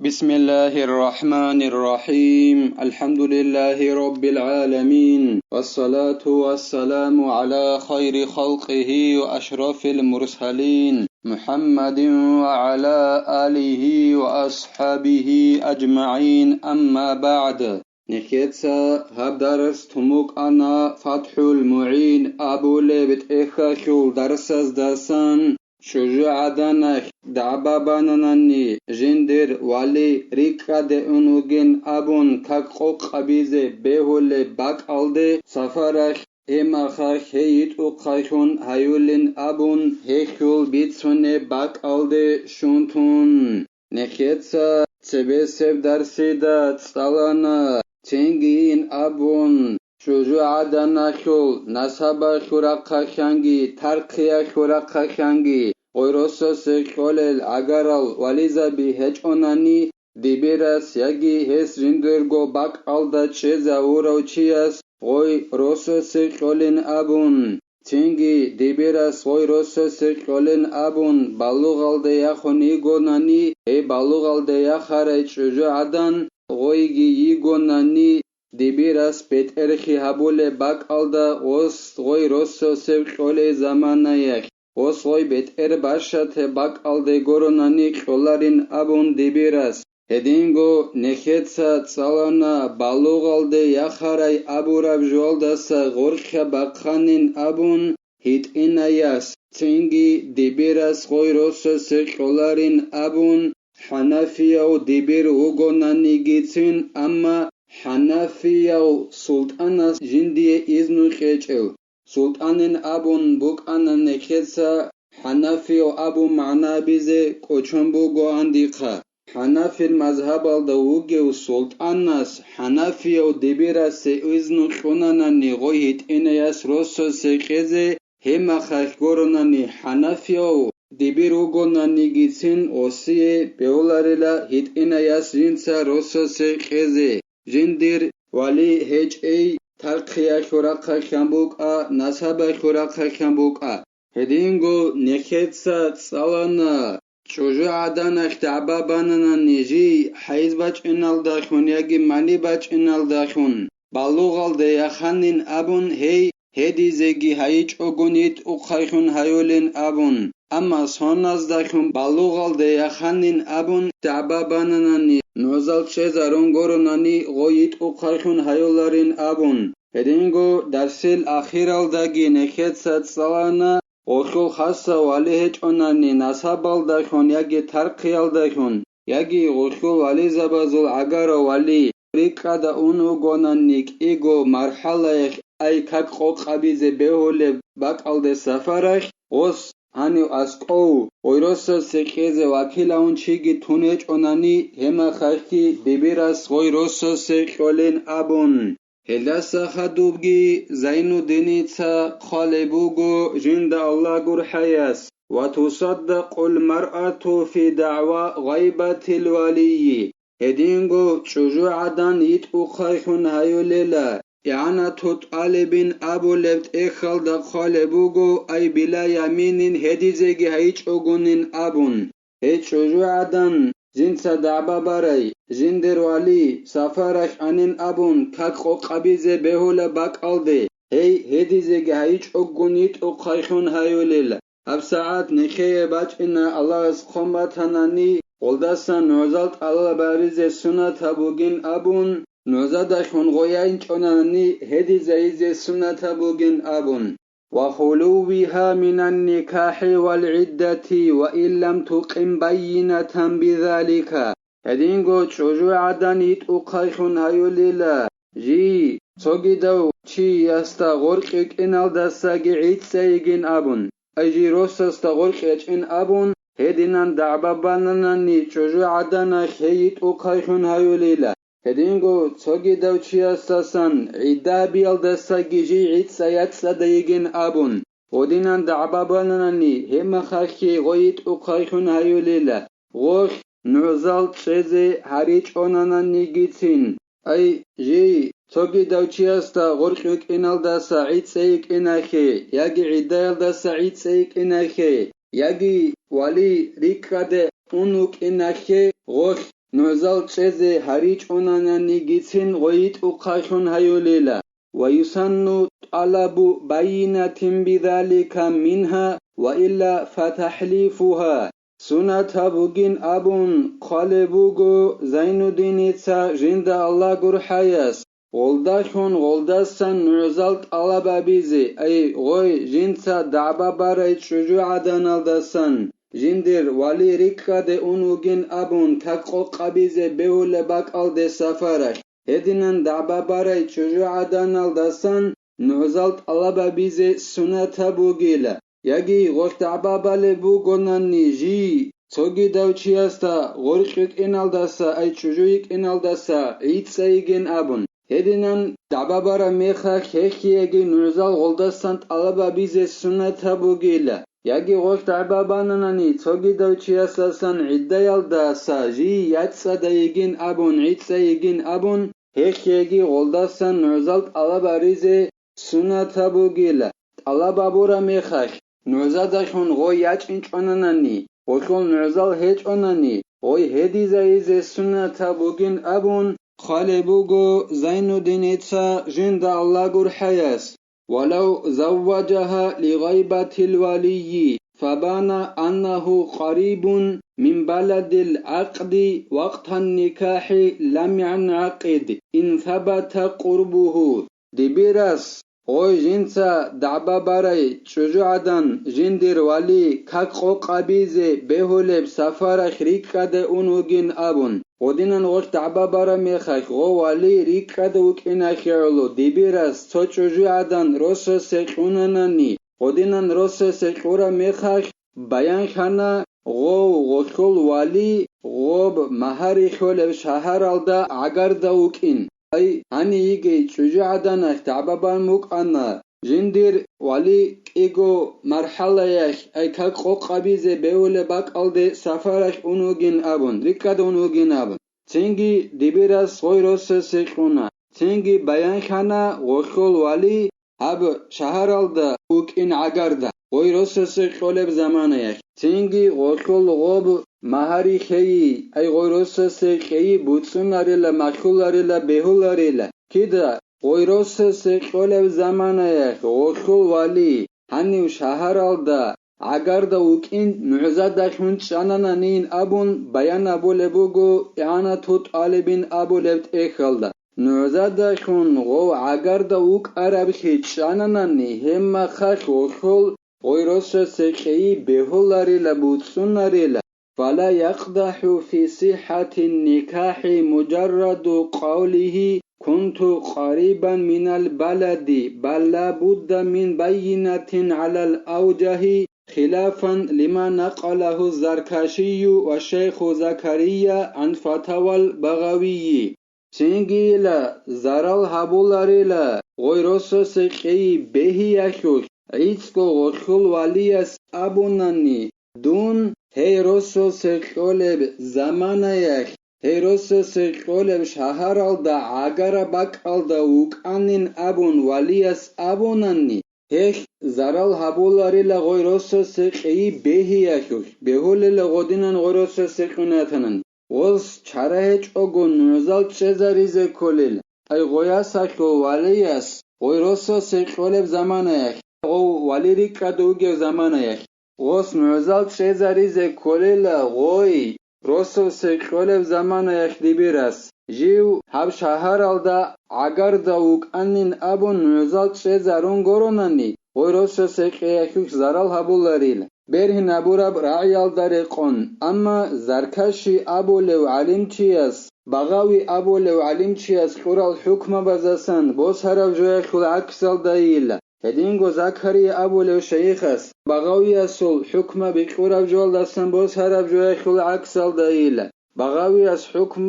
بسم الله الرحمن الرحيم الحمد لله رب العالمين والصلاة والسلام على خير خلقه وأشرف المرسلين محمد وعلى آله وأصحابه أجمعين أما بعد نكتسا هبدرس تموك أنا فتح المعين أبو لبت إخاشول درسز دسان شجاعدنك دعباباننني جندر والي ريكا دي انوغن ابون كاكوك قبيزي بيهولي باك الدي سفرخ إما خاك هيت أقايخون هيولين أبون هيخول بيتسوني باك الدي شونتون نخيتسا تبسيب درسيدا تسالانا تنجين أبون شجاعدنا خول نسابا خورقا خانجي ترقيا خورقا خانجي غيروسوس خولل عقارال واليزا بي هجوناني ديبيراس ياجي هس رندرغو باك alda چيزا وروچياس غوي روسوس خولين أبون تنجي ديبيراس غوي روسوس خولين أبون بالوغ alda يخون إيغوناني اي بالوغ alda يخاري شجاعدان غويجي إيغوناني ديبيراس بيت ارخي هابولي باك alda غوس غوي روسوس خولي زمانا يخ غوي بيت ار باشات باك alda غوروناني خولارين أبون ديبيراس هدينغو نخيتسا تسالانا بالوغ alda يخاري أبو راب جوالداسا غورخا باقخانين أبون هيت إناياس تنجي ديبيراس غوي روسوس خولارين أبون حنفيا ديبير وغوناني جيتين أما حنفيا سلطانا جندي إذنو خيچل سلطانين أبون بوك أنا نكتسا حنفيا أبو معنا بيزي كوچنبوغو عنديقا حنفي المذهب الدوغي سلطاناس حنفيا ديبيراس إذنو خونانا نغوهيت إنياس روسو سيخيزي هما خاكوروناني حنفيا ديبيروغوناني جيتين أوسيه بيولاريلا هيت إنياس جنسا روسو سيخيزي جندير والي هج اي ترقيا خورقا خمبوكا نسابا خورقا خمبوكا هدينغو نخيتسا تسالانا شجاعدانك تعباباننا نيجي حيز باج انال داخون ياجي ماني باج انال داخون بالوغال دياخانين أبون هي هدي زيجي هايج اوغونيت اقايخون هايولين أبون أما سوناز داخون بالوغال دياخانين أبون تعباباننا نوزال چيزارون غوروناني غويت اقايخون هايولارين أبون هدينغو درسيل أخيرال داگي نخيتسا تسالانا اوخو خاصا والي هجوناني نسابال داخون ياگي ترقيال داخون ياگي اوخو والي زبازول عقارا والي ريكا دا اونو غونانيك ايگو مرحلة اي كاك قبيزي بيهولي باقال دي سفرخ غوس هانيو اسقو غيروسو سيخيزي وكيلاون چيگي تونيج اوناني هما خاكي ديبيراس غيروسو سيخولين أبون هلاسا خدوبگي زينو دينيتسا خالبوغو جند الله gur حياس وتصدق المرأة في دعوى غيبة الولي هدينغو شجوعدان يتقو خيخون هايوليلا إعانة طالب أبو لبت إخال دا خالبوغو أي بلا يمين هديزيگي هيچ أغنين أبون هيچ شجوعدان جنسا دعبا باراي جندر والي سفرخ أنين أبون كاكو قبيزي بهولا باك ألدي هي هديزيگي هيچ أغنيت أقايخون هايوليلا هب ساعت نخيه باج إنا الله اسقومات هناني قلدسا نوزالت الله باريزي سنة تبوغين أبون نوزادخون غويين چوناني هديزيزي سنة تبوغين أبون وخلوها من النكاح والعدة وإن لم تقم بينة بذلك هدينغو شجوعدان يتقايخون هايوليلا جي صوغيدو چي يستا غرقك إنال دستاگي عيد سيگين أبون أجي روسستا غرقك إن أبون هدينان دعباباناني شجوعدان خيت أقايخون هايوليلا هدينغو صوغيدو چي يستاسان عدا بيال دستاگي جي عيد سيات سدايگين أبون ودينان دعباباناني هما خاكي غيت أقايخون هايوليلا غوخ نوزال چيزي هاريچ اوناناني گيتين أي جي توگي دوچياستا غرقك إنال دا سعيد سيك إناخي ياگي عدايل دا سعيد سيك إناخي ياگي والي ريكا دي اونوك إناخي غوخ نعزل چزه هریچ اونانانی گیتین غیت اقاخون هیولیلا ويسن طلب بينة بذلك منها وإلا فتحليفها سنة بوغين أبون قالبوغو زين الدين جند الله قرحياس غلداشون غلداسن نعزلت ألابا بيزي أي غوي جنسا دعبا بارايت شجوع دانالداسن جندر ولي ريكا دي أنوغين أبون كاكو قبيزي بيهول باقال دي سفارش هدينن دعبا بارايت شجوع دانالداسن نعزلت ألابا بيزي سنة بوغيلا يجي غوش دعبا بالي بوغوناني جي توغي داوچياستا غورقيق إنالداسا أي شجويق إنالداسا عيد سايگين أبون هدينن دعبا بارا ميخا خيخيجي نعزل غلداسان ألابا بيزي سنة بوغيلا يجي غوش دعبا باناناني توغي داوچياساسان عدة يالداسا جي ياتسا دايگين أبون عيد سايگين أبون هيخيجي غلداسان نعزلت ألابا ريزي سنة بوغيلا ألابا بورا ميخاش نعزاداشون غوي ياچنچ أناناني غوشول نعزل هيچ أناني غوي هدي زايزي سنة بوغين أبون خالبوغو زين الدين جند الله قرحياس ولو زوجها لغيبة الولي فبان أنه قريب من بلد العقد وقت النكاح لم ينعقد إن ثبت قربه دبيرس غوي جنسا دعبا باراي شجوعدان جندر ولي كاكو قبيزي بهولب سفارة ريكا دي أنوغين أبون ودينن غوش دعبا بارا ميخاك غو ولي ريكا دي وكينا خيرلو دبيرس تو شجوعدان روسو سيقوناناني ودينن روسو سيقورا ميخاك بيان خانا غوشول ولي غوب مهاري خولب شهر الدا عقر دا وكين أي هني يجي شجاعدان تعبان موك أنا جندير ولي إيجو مرحلة يش أي كاكو قبيزة بيولة باك ألدي سفارش أنوغين أبون ريكاد أنوغين أبون تنجي دبيرس غيروس سيكونا تنجي بيان خانا غوشول ولي هب شهر الدا وك إن عقردا غيروس سيكولب زمان يش تنجي غوشول غوب مهاري خيي أي غيروس سيكي بوتسوناريلا مشغولاريلا بهولاريلا كده غيروس سيكولب زمان يش غوشول ولي هنيو شهر الدا عقردا وكين نعزادا خنش أنانين أبون بيان أبو لبوغو إعانة توت آلبين أبو لبت إخلدا نعزادا خن غو عقردا وك عرب خيش أناني هما خاش غوشول غيروس سيكي بهولاريلا بوتسوناريلا فلا يقدح في صحة النكاح مجرد قوله كنت قريبا من البلد بل لا بد من بينة على الأوجه خلافا لما نقله الزركشي والشيخ زكريا عن فتاوى البغوي سنجيلا زرال هبولاريلا غيروس سيقي بهي يشوش عيسكو غشول وليس أبوناني دون هيروسو سيقولب زمانيك هيروسو سيقولب شهر الدا عقر باك الدا وكانين أبون وليس أبوناني هيش زرال هبولاري لغيروسو سيقي بهي يشوش بهول لغودينان غيروسو سيقوناتنن غوز چارهج اوگون نوزال چزاريزه كوليل اي غوياساكو وليس غيروسو سيقولب زمانيك غو وليري كادوغي زمانيك غوس نوزال چزاريزه كوليل غوي روسو سيقولب زمانيك ديبيرس جيو هب شهر الدا عقر دا وكانين ابو نوزال چزارون غوروناني غيروسو سيقيكوش زرال هبولاريل برهن ابو رب رعيال دارقون اما زركشي ابو لو علم چياس بغاوي ابو لو علم چياس خورال حكم بزاسن بوس هرب جوه خل عكسل دايل هدينگو زكري ابو لو شيخس بغاوي اسول حكم بخورب جوال داسن بوس هرب جوه خل عكسل دايل بغاوي اس حكم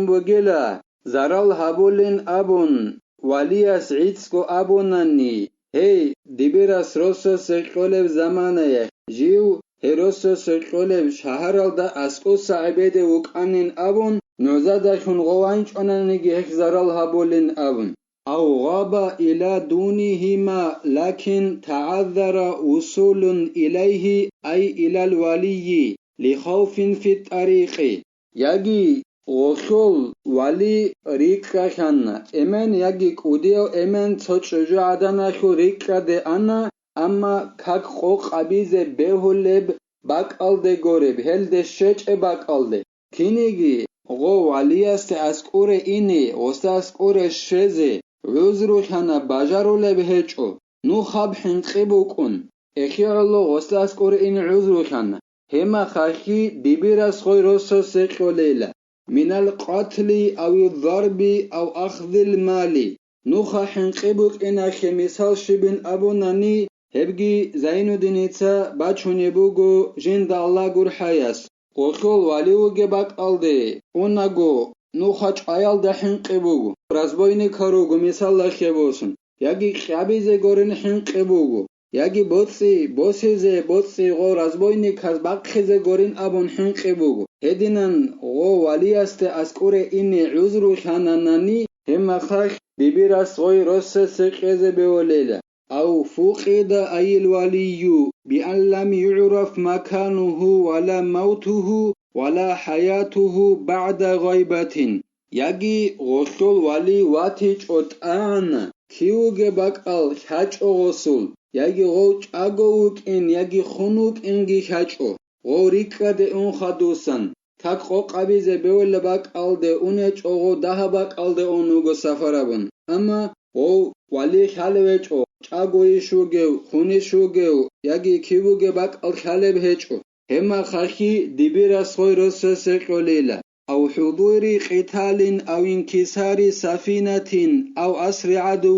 بگلا زرال هبولين ابون ولي اس عيدسكو ابوناني هي ديبيراس روسو سيقولب زمانه جيو هيروسو سيقولب شهر الدا اسكو صعبيده وكانين ابون نوزادشون غوانش انانيگي هكزرال هبولين ابون او غاب الى دونهما لكن تعذر وصول اليه اي الى الولي لخوف في الطريق يجي غوشول ولی ریکا خانه امن یکی کودیو امن چوچو عدنا شو ریکا ده انا اما کک خوک عبیز بهولب باکالده گورب هل ده شچ باکالده کینیگی غو ولی است اسکور اینی وست اسکور شزه عذرو خانه باجارو لبهچو نو خب حنقبو کن اخیالو وست اسکور این عذرو خانه هما خاکی دیبیرس خوی روسو سقولیلا من القتل أو الضرب أو أخذ المال نوخا حنقبك إنا خمسال شبن أبو ناني هبجي زينو دينيتا باتشوني بوغو جند الله غور حياس قوخول واليوغي باك ألدي أوناغو نوخا چايال دا حنقبوغو رازبويني كاروغو مثال لخيبوسن ياگي خيابيزي غورين حنقبوغو ياگي بوتسي غو رازبويني كاز باقخيزي غورين أبون حنقبوغو هدينان غو ولي است اسكوري إني عذرو خاناناني هم خاك ببيراس غوي روس سقيز بوليلا أو فقد أي الولي بأن لم يعرف مكانه ولا موته ولا حياته بعد غيبة يجي غسل ولي واتيج أتان كيوغ باقال حاج غسل يجي غوش أغوك إن يجي خنوك إنجي حاجو غوريكا دي اون خدوسن تاك خوق عبيزة بيول باك آلده اونيچ اوغو ده باك آلده اونوغو سفرابن اما غو والي خالويچ او چاگوي شوگو خوني شوگو ياگي كيوغي باك آل خالب هيچ او هما خاكي ديبيراس خوي روسو سيقوليلا أو حضور قتال أو انكسار سفينة أو أسر عدو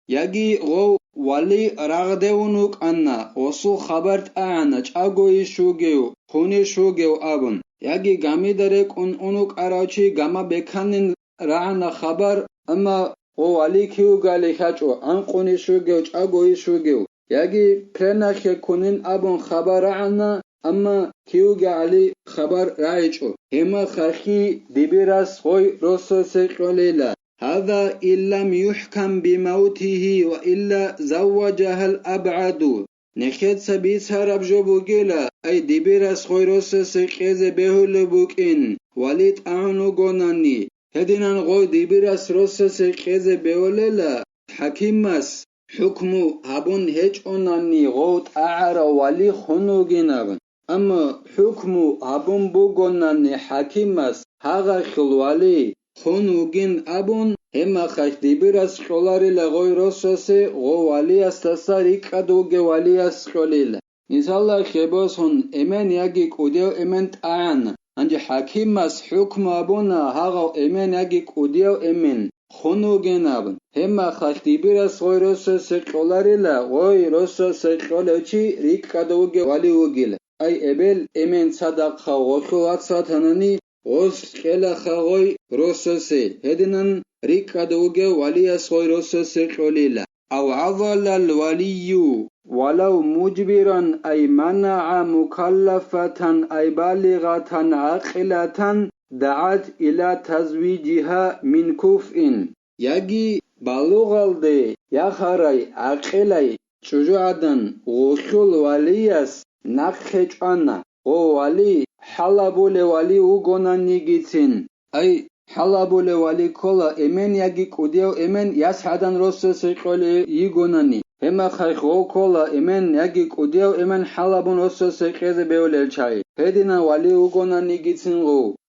يجي غو ولي رغدونوك أنا وصو خبرت أعنا چاگوي شوگو خوني شوگو أبن يجي غامي درك أنوك أراچي غاما بكانن رعنا خبر أما غو ولي كيو غالي خاچو أنقوني شوگو چاگوي شوگو يجي پرنخ كونن أبن خبر عنا أما كيو غالي خبر رايچو هما خاكي ديبيراس خوي روسو سيقوليلا هذا إن لم يحكم بموته وإلا زوجها الأبعد نخيت سبيت هرب جوبوغيلا أي ديبيراس خوي روسو سيقيز بهول بوكين وليت أعنو غوناني هدينان غوي ديبيراس روسو سيقيز بهوليلا حكيماس حكمو هبون هيج أوناني غوت أعرى ولي خنوغينابن أما حكمو هبون بوغوناني حكيماس هاغا خلوالي خونوگین ابون هما خاک دیبیراس خولاری لغوی روسوسی غو والی استاسا ریکادوگه والی اسخولیل مثال خباس هون امن یگی کودیو امن تعان انجی حکیم از حکم ابونا هاغو امن یگی کودیو امن خونوگین ابون هما خاک دیبیراس غوی روسوسی خولاری لغوی روسوسی خولوچی ریکادوگه والی وگیل ای ابل امن صدق خواه ساتنانی غوز خلا خاوي روسوسي هدنن ريكادوغي ولي اسوي روسوسي قوليلا أو عضل الولي ولو مجبرا أي منع مكلفة أي بالغة عاقلة دعت إلى تزويجها من كفء يجي بالغالدي يخري عاقلي شجاعدا غسل وليس نخج أنا ولي حلبول ولي وغناني جيتين أي حلبول ولي كولا إمن يجي كوديو إمن يسحدن روسو سيقولي يغناني هما خيخو كولا إمن يجي كوديو إمن حلبون روسو سيقيز بيولي الشاي هدينا ولي وغناني جيتين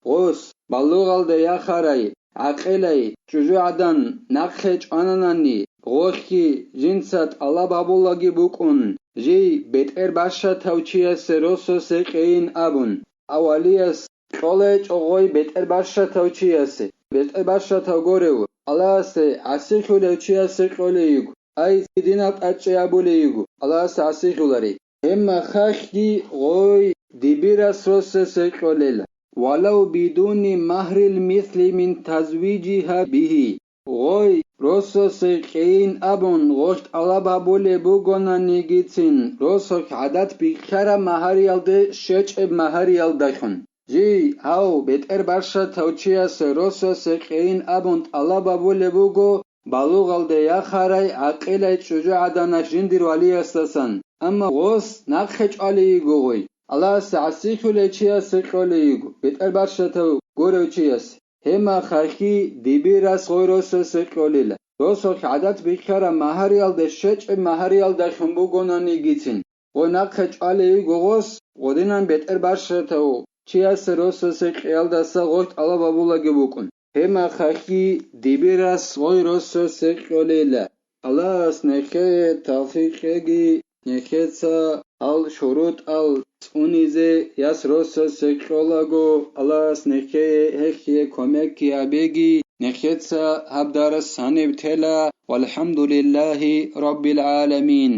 غوس بلوغال دي يخاري عقلي شجوعدن نخج أناناني غوخي جنسات الله بابولاغي بوكون جي بيتر باشا توچيس روسو سيقين أبون أوليس كولج أغوي بيتر باشا توچيس بيتر باشا توغوريو الله سي عسيخو لوچيس كوليغو أي سيدينات أچيابوليغو الله سي عسيخو لاري هما خاخدي غوي ديبيراس روسو سيقوليلا ولو بدون مهر المثل من تزويجها به غوي روسو سيقين أبون غوشت الله بابولي بوغونا نيجيتين روسو عدد بكرة مهر يلده شج مهر يلدخن جي هاو بيتر برشا توچياس روسو سيقين أبون الله بابولي بوغو بالوغ الده يخاري عقيلة شجاعدنا جندر ولي استسان أما غوس نخج عليه غوي الله سعسيخو لچيا سيقوليغو بيتر برشا تو გორევჩიას ჰემა ხარხი დიბირას ღოიროსოს ეყოლილა როსოხ عادت ბიქარა მაჰარიალდე შეჭ მაჰარიალდა ხუმბუგონანი გიცინ ყონახე ჭალი გოგოს ყოდინან ბეტერ ბაშრთო ჩიას როსოს ეყიალდასა ღოთ ალაბაბულაგებუკუნ ჰემა ხარხი დიბირას ღოიროსოს ეყოლილა ალას ნეხე თალხიqegi ნეხეცა al shurut al unize yas rossos eqolago alas neke hekye komeki abegi nekhetsa habdaras sanibtela walhamdulillahi rabbil alamin